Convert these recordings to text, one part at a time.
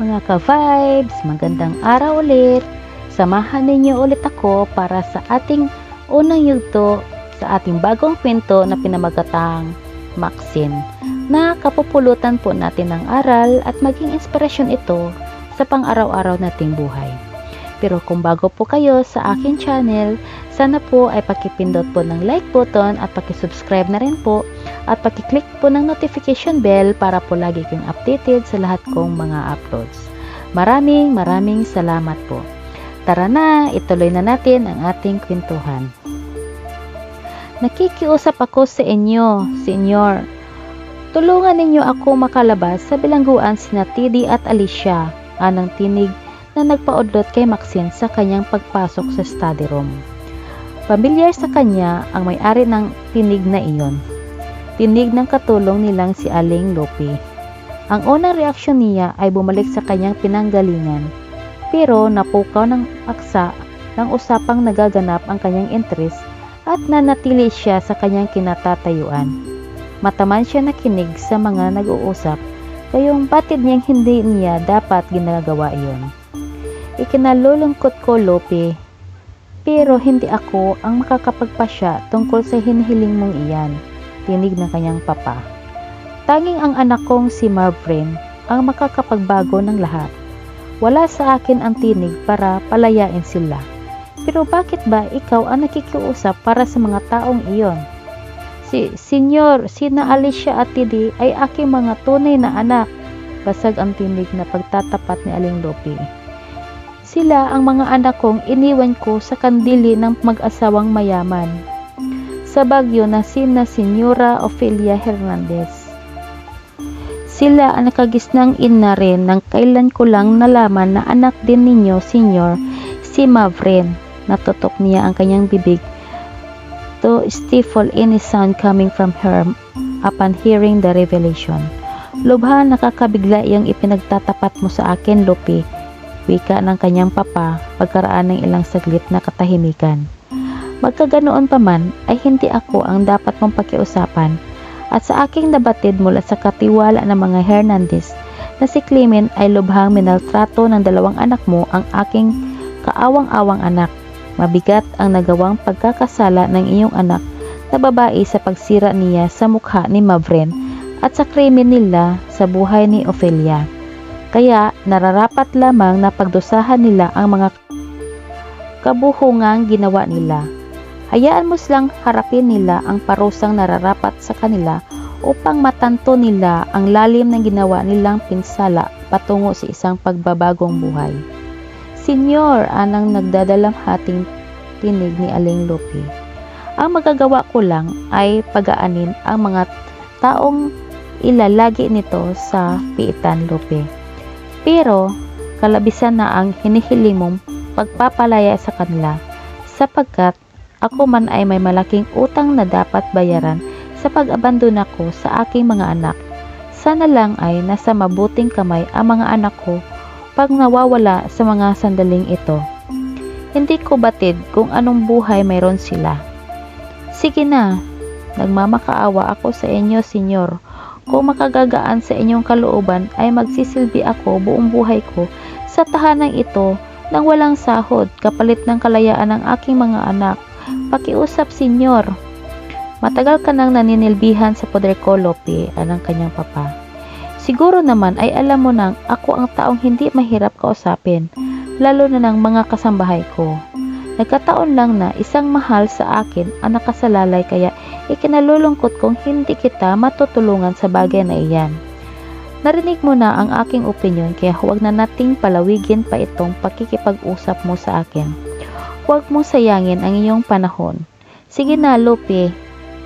Mga ka-vibes, magandang araw ulit. Samahan ninyo ulit ako para sa ating unang yugto sa ating bagong kwento na pinamagatang Maxine, na kapupulutan po natin ng aral at maging inspirasyon ito sa pang-araw-araw nating buhay. Pero kung bago po kayo sa aking channel, sana po ay pakipindot po ng like button at pakisubscribe na rin po at pakiclick po ng notification bell para po lagi kayong updated sa lahat kong mga uploads. Maraming salamat po. Tara na, ituloy na natin ang ating kwentuhan. Nakikiusap ako sa inyo, Senyor. Tulungan ninyo ako makalabas sa bilangguan sina Tiddy at Alicia, anang tinig na nagpaudlot kay Maxine sa kanyang pagpasok sa study room. Pamilyar sa kanya ang may-ari ng tinig na iyon. Tinig ng katulong nilang si Aling Lope. Ang unang reaksyon niya ay bumalik sa kanyang pinanggalingan, pero napukaw ng paksa ng usapang nagaganap ang kanyang interes at nanatili siya sa kanyang kinatatayuan. Mataman siya nakinig sa mga nag-uusap, kayong batid niyang hindi niya dapat ginagawa iyon. Ikinalulungkot ko, Lope, pero hindi ako ang makakapagpasya tungkol sa hinihiling mong iyan, tinig ng kanyang papa. Tanging ang anak kong si Marvin ang makakapagbago ng lahat. Wala sa akin ang tinig para palayain sila. Pero bakit ba ikaw ang nakikiusap para sa mga taong iyon? Senyor, sina Alicia at Tiddy ay aking mga tunay na anak, basag ang tinig na pagtatapat ni Aling Lope. Sila ang mga anak kong iniwan ko sa kandili ng mag-asawang mayaman sa Baguio na sina Senyora Ofelia Hernandez. Sila ang nakagisnang ina rin ng kailan ko lang nalaman na anak din ninyo, Senyor, si Mavren. Natutok niya ang kanyang bibig to stifle any sound coming from her upon hearing the revelation. Lubha, nakakabigla iyang ipinagtatapat mo sa akin, Lope, wika ng kanyang papa pagkaraan ng ilang saglit na katahimikan. Magkaganoon pa man ay hindi ako ang dapat mong pakiusapan, at sa aking nabatid mula sa katiwala ng mga Hernandez na si Clement ay lubhang minaltrato ng dalawang anak mo ang aking kaawang-awang anak. Mabigat ang nagawang pagkakasala ng iyong anak na babae sa pagsira niya sa mukha ni Mavren at sa krimen nila sa buhay ni Ofelia. Kaya nararapat lamang na pagdusahan nila ang mga kabuhungang ginawa nila. Hayaan mo silang harapin nila ang parusang nararapat sa kanila upang matanto nila ang lalim ng ginawa nilang pinsala patungo sa isang pagbabagong buhay. Senyor, anang nagdadalamhating tinig ni Aling Lope. Ang magagawa ko lang ay pagaanin ang mga taong ilalagi nito sa piitan, Lope. Pero kalabisan na ang hinihiling mong pagpapalaya sa kanila, sapagkat ako man ay may malaking utang na dapat bayaran sa pag-abandona ko sa aking mga anak. Sana lang ay nasa mabuting kamay ang mga anak ko pag nawawala sa mga sandaling ito. Hindi ko batid kung anong buhay mayroon sila. Sige na, nagmamakaawa ako sa inyo, Senyor. Kung makagagaan sa inyong kalooban ay magsisilbi ako buong buhay ko sa tahanang ito nang walang sahod kapalit ng kalayaan ng aking mga anak. Pakiusap, Senyor. Matagal ka nang naninilbihan sa poder ko, Lope, anang kanyang papa. Siguro naman ay alam mo nang ako ang taong hindi mahirap kausapin, lalo na ng mga kasambahay ko. Nagkataon lang na isang mahal sa akin ang nakasalalay, kaya ikinalulungkot kong hindi kita matutulungan sa bagay na iyan. Narinig mo na ang aking opinyon, kaya huwag na nating palawigin pa itong pakikipag-usap mo sa akin. Huwag mong sayangin ang iyong panahon. Sige na, Lope.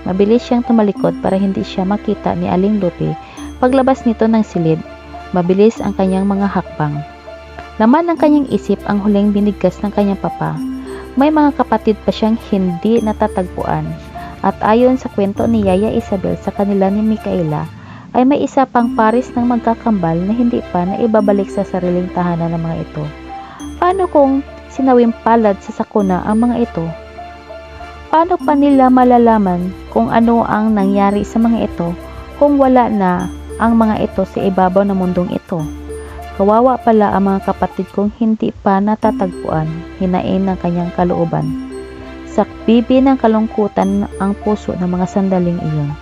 Mabilis siyang tumalikod para hindi siya makita ni Aling Lope. Paglabas nito ng silid, mabilis ang kanyang mga hakbang. Laman ng kanyang isip ang huling binigkas ng kanyang papa. May mga kapatid pa siyang hindi natatagpuan, at ayon sa kwento ni Yaya Isabel sa kanila ni Micaela, ay may isa pang pares ng magkakambal na hindi pa na ibabalik sa sariling tahanan ng mga ito. Paano kung sinawim palad sa sakuna ang mga ito? Paano pa nila malalaman kung ano ang nangyari sa mga ito kung wala na ang mga ito sa ibabaw ng mundong ito? Kawawa pala ang mga kapatid kong hindi pa natatagpuan, hinain ng kanyang kalooban. Sakbibi ng kalungkutan ang puso ng mga sandaling iyon.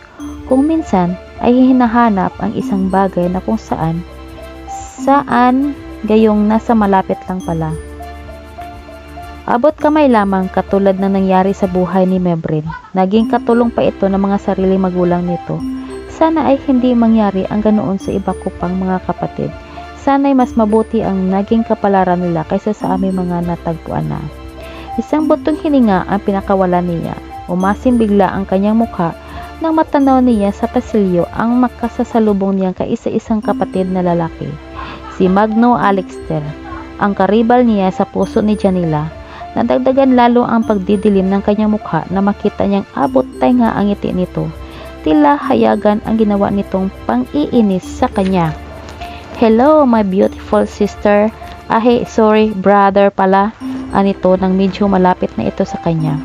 Kung minsan ay hinahanap ang isang bagay na kung saan gayong nasa malapit lang pala. Abot kamay lamang katulad na nangyari sa buhay ni Mebrin. Naging katulong pa ito ng mga sariling magulang nito. Sana ay hindi mangyari ang ganoon sa iba ko pang mga kapatid. Sana'y mas mabuti ang naging kapalaran nila kaysa sa aming mga natagpuan na. Isang butong hininga ang pinakawalan niya. Umasim bigla ang kanyang mukha nang matanaw niya sa pasilyo ang makasasalubong niyang kaisa-isang kapatid na lalaki. Si Magno Alexter, ang karibal niya sa puso ni Janila. Nadagdagan lalo ang pagdidilim ng kanyang mukha na makita niyang abot tainga ang ngiti nito. Tila hayagan ang ginawa nitong pang-iinis sa kanya. "Hello, my beautiful sister." Sorry, brother pala. Anito nang medyo malapit na ito sa kanya.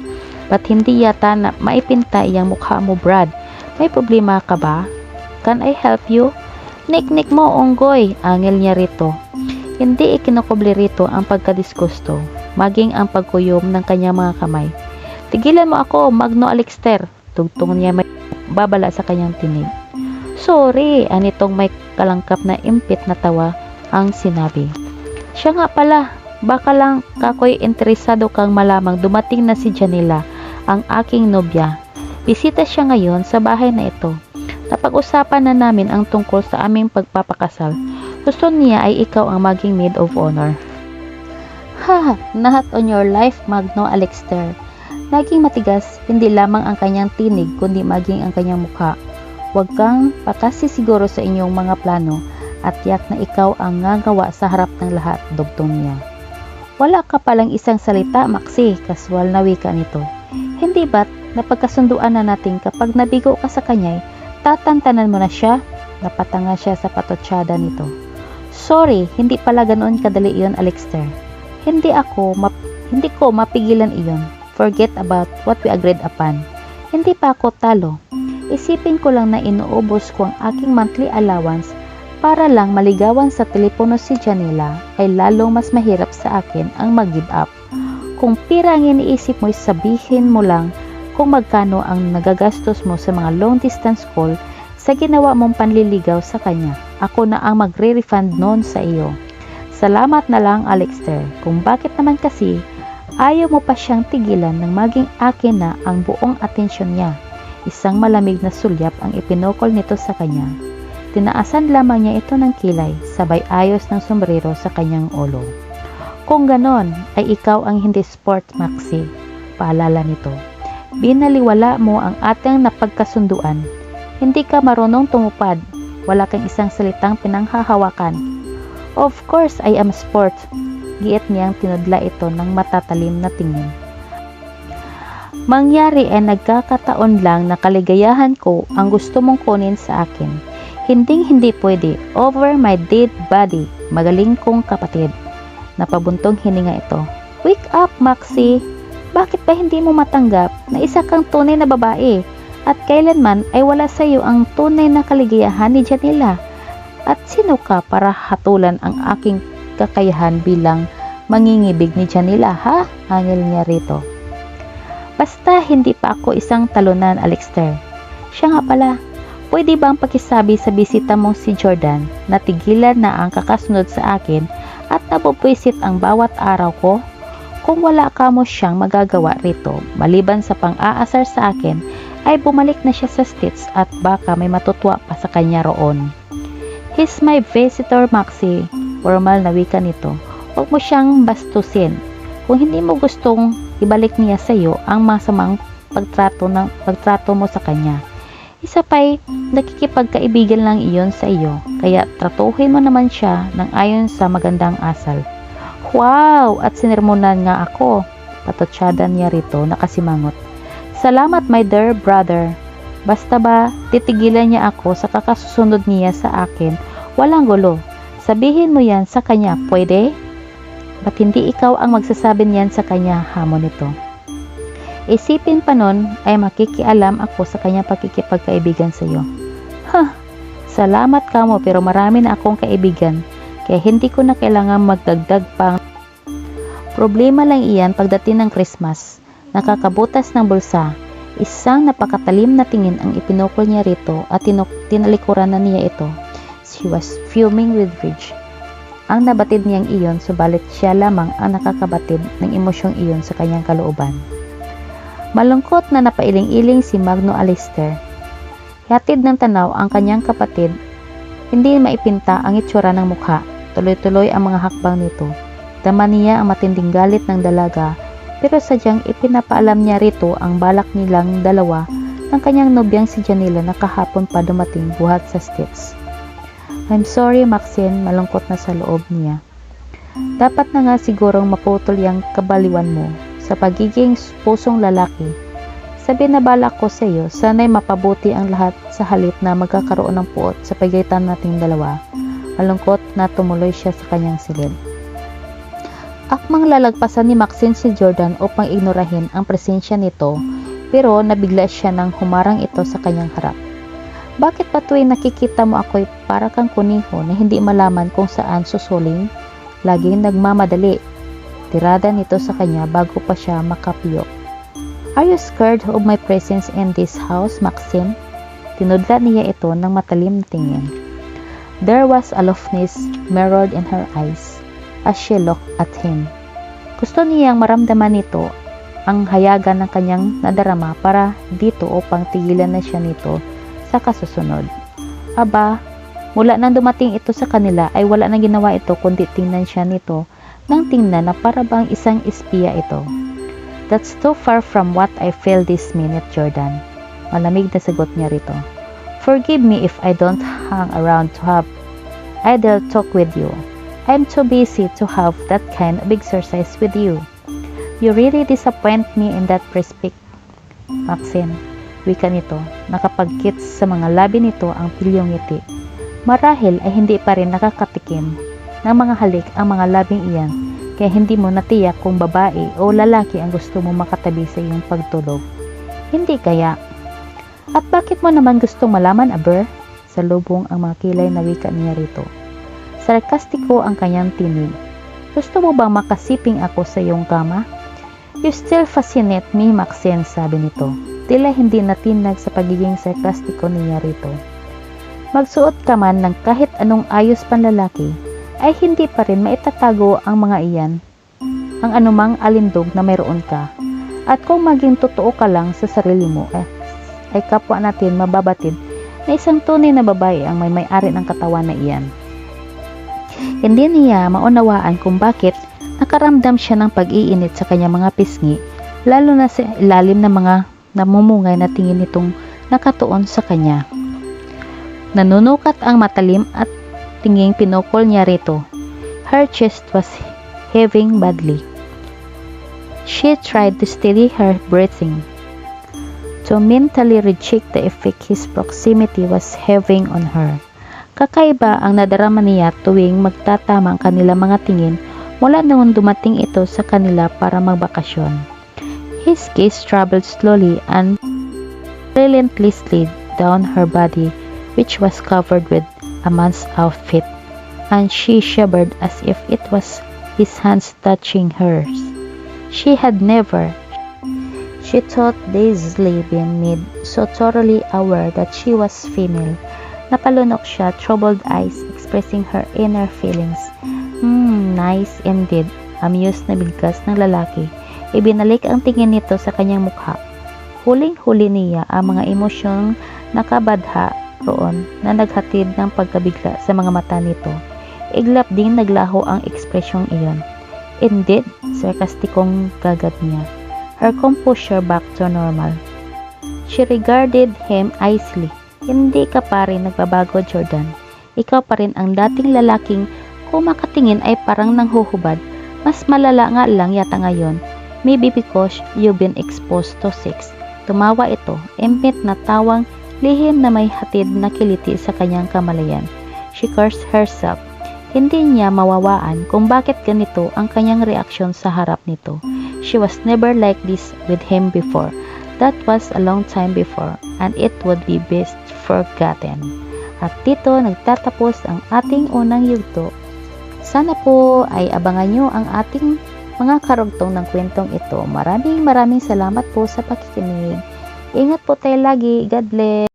"Ba't hindi yata na maipinta iyang mukha mo, Brad? May problema ka ba? Can I help you?" "Niknik mo, unggoy," angel niya rito. Hindi ikinukubli rito ang pagkadisgusto, maging ang pagkuyom ng kanyang mga kamay. "Tigilan mo ako, Magno Alexter," tugtong niya may babala sa kanyang tinig. "Sorry," anitong may kalangkap na impit na tawa ang sinabi. "Siya nga pala, baka lang kakoy interesado kang malamang dumating na si Janila, ang aking nobya. Bisita siya ngayon sa bahay na ito. Napag-usapan na namin ang tungkol sa aming pagpapakasal. Gusto niya ay ikaw ang maging maid of honor." "Ha, not on your life, Magno Alexter." Naging matigas hindi lamang ang kanyang tinig kundi maging ang kanyang mukha. "Huwag kang pakasisiguro sa inyong mga plano at tiyak na ikaw ang ngagawa sa harap ng lahat," dugtong niya. "Wala ka palang isang salita, Maxi," kaswal na wika nito. "Hindi ba't napagkasunduan na natin kapag nabigo ka sa kanya'y tatantanan mo na siya?" Napatanga siya sa patotsyada nito. "Sorry, hindi pala ganoon kadali iyon, Alexter. Hindi ko mapigilan iyon. Forget about what we agreed upon. Hindi pa ako talo. Isipin ko lang na inuubos ko ang aking monthly allowance para lang maligawan sa telepono si Janila ay lalong mas mahirap sa akin ang mag-give up. Kung pira ang iniisip mo, sabihin mo lang kung magkano ang nagagastos mo sa mga long distance call sa ginawa mong panliligaw sa kanya. Ako na ang magre-refund noon sa iyo. Salamat na lang, Alexter. Kung bakit naman kasi ayaw mo pa siyang tigilan ng maging akin na ang buong atensyon niya." Isang malamig na sulyap ang ipinukol nito sa kanya. Tinaasan lamang niya ito ng kilay, sabay ayos ng sombrero sa kanyang ulo. "Kung ganon, ay ikaw ang hindi sport, Maxi," paalala nito. "Binaliwala mo ang ating napagkasunduan. Hindi ka marunong tumupad. Wala kang isang salitang pinanghahawakan." "Of course, I am sport," giit niyang tinudla ito ng matatalim na tingin. "Mangyari ay nagkakataon lang na kaligayahan ko ang gusto mong kunin sa akin. Hinding-hindi pwede. Over my dead body. Magaling kong kapatid." Napabuntong hininga ito. "Wake up, Maxi. Bakit ba hindi mo matanggap na isa kang tunay na babae at kailanman ay wala sa iyo ang tunay na kaligayahan ni Janila? At sino ka para hatulan ang aking kakayahan bilang mangingibig ni Janila, ha?" Angel niya rito. "Basta hindi pa ako isang talunan, Alexter. Siya nga pala, pwede bang pakisabi sa bisita mong si Jordan na tigilan na ang kakasunod sa akin at napupwisit ang bawat araw ko? Kung wala ka mo siyang magagawa rito, maliban sa pang-aasar sa akin, ay bumalik na siya sa States at baka may matutuwa pa sa kanya roon." "He's my visitor, Maxi," formal na wika nito. "Huwag mo siyang bastusin. Kung hindi mo gustong ibalik niya sa iyo ang masamang pagtrato mo sa kanya. Isa pa'y nakikipagkaibigan lang iyon sa iyo, kaya tratuhin mo naman siya ng ayon sa magandang asal." "Wow! At sinermonan nga ako," patotsyada niya rito nakasimangot. "Salamat, my dear brother. Basta ba titigilan niya ako sa kakasusunod niya sa akin, walang gulo. Sabihin mo yan sa kanya, pwede? Ba't hindi ikaw ang magsasabi niyan sa kanya?" hamon nito. "Isipin pa nun ay makikialam ako sa kanyang pakikipagkaibigan sa iyo." "Salamat ka mo pero marami na akong kaibigan. kaya hindi ko na kailangan magdagdag pang problema lang iyan pagdating ng Christmas. Nakakabutas ng bulsa. Isang napakatalim na tingin ang ipinukol niya rito at tinalikuran na niya ito. She was fuming with rage. Ang nabatid niyang iyon, subalit siya lamang ang nakakabatid ng emosyong iyon sa kanyang kalooban. Malungkot na napailing-iling si Magno Alister. Hatid ng tanaw ang kanyang kapatid. Hindi maipinta ang itsura ng mukha. Tuloy-tuloy ang mga hakbang nito. Dama niya ang matinding galit ng dalaga, pero sadyang ipinapaalam niya rito ang balak nilang dalawa ng kanyang nobyang si Janila na kahapon pa dumating buhat sa States. I'm sorry, Maxine, malungkot na sa loob niya. Dapat na nga sigurong maputol yung kabaliwan mo sa pagiging pusong lalaki. Sabi na balak ko sa iyo, sana'y mapabuti ang lahat sa halip na magkakaroon ng puot sa pagitan nating dalawa. Malungkot na tumuloy siya sa kanyang silid. Akmang lalagpasan ni Maxine si Jordan upang ignorahin ang presensya nito, pero nabigla siya nang humarang ito sa kanyang harap. Bakit pa tuwing nakikita mo ako'y para kang kuniho na hindi malaman kung saan susuling? Laging nagmamadali. Tirada nito sa kanya bago pa siya makapiyok. Are you scared of my presence in this house, Maxine? Tinudla niya ito ng matalim na tingin. There was aloofness mirrored in her eyes as she looked at him. Gusto niyang maramdaman nito ang hayagan ng kanyang nadarama para dito upang tigilan na siya nito sa kasusunod. Aba, mula nang dumating ito sa kanila ay wala nang ginawa ito kundi tingnan siya nito nang tingnan na para bang isang espiya ito. That's too far from what I feel this minute, Jordan. Malamig na sagot niya rito. Forgive me if I don't hang around to have idle talk with you. I'm too busy to have that kind of exercise with you. You really disappoint me in that respect, Maxine. Wika nito, nakapagkit sa mga labi nito ang pilyong ngiti. Marahil ay hindi pa rin nakakatikim ng mga halik ang mga labing iyan, kaya hindi mo natiyak kung babae o lalaki ang gusto mo makatabi sa iyong pagtulog. Hindi kaya? At bakit mo naman gustong malaman, Aber? Salubong ang mga kilay na wika niya rito. Sarkastiko ang kanyang tinig. Gusto mo bang makasiping ako sa iyong kama? You still fascinate me, Maxine, sabi nito. Tila hindi natinag sa pagiging sarkastiko niya rito. Magsuot ka man ng kahit anong ayos panlalaki, ay hindi pa rin maitatago ang mga iyan, ang anumang alindog na mayroon ka. At kung maging totoo ka lang sa sarili mo, ay kapwa natin mababatid na isang tunay na babae ang may-ari ng katawan na iyan. Hindi niya maunawaan kung bakit nakaramdam siya ng pag-iinit sa kanyang mga pisngi, lalo na sa ilalim ng mga namumungay na tingin nitong nakatuon sa kanya. Nanunukat ang matalim at tinging pinukol niya rito. Her chest was heaving badly. She tried to steady her breathing, to mentally reject the effect his proximity was having on her. Kakaiba ang nadarama niya tuwing magtatama ang kanilang mga tingin mula noong dumating ito sa kanila para magbakasyon. His gaze traveled slowly and relentlessly down her body, which was covered with a man's outfit, and she shivered as if it was his hands touching hers. She had never, she thought, dazedly been made so thoroughly aware that she was female. Napalunok siya, troubled eyes expressing her inner feelings. Nice indeed, amused na bigkas ng lalaki. Ibinalik ang tingin nito sa kanyang mukha. Huling-huli niya ang mga emosyong nakabadha roon na naghatid ng pagkabigla sa mga mata nito. Iglap din naglaho ang ekspresyong iyon. Indeed, sarkastikong gagad niya. Her composure back to normal. She regarded him icily. Hindi ka pa rin nagbabago, Jordan. Ikaw pa rin ang dating lalaking kung makatingin ay parang nanghuhubad. Mas malala nga lang yata ngayon. Maybe because you've been exposed to sex. Tumawa ito, embit na tawang lihim na may hatid na kiliti sa kanyang kamalayan. She cursed herself. Hindi niya mawawaan kung bakit ganito ang kanyang reaksyon sa harap nito. She was never like this with him before. That was a long time before, and it would be best forgotten. At dito nagtatapos ang ating unang yugto Sana po ay abangan nyo ang ating mga karugtong ng kwentong ito. Maraming salamat po sa pakikinig. Ingat po tayo lagi. God bless.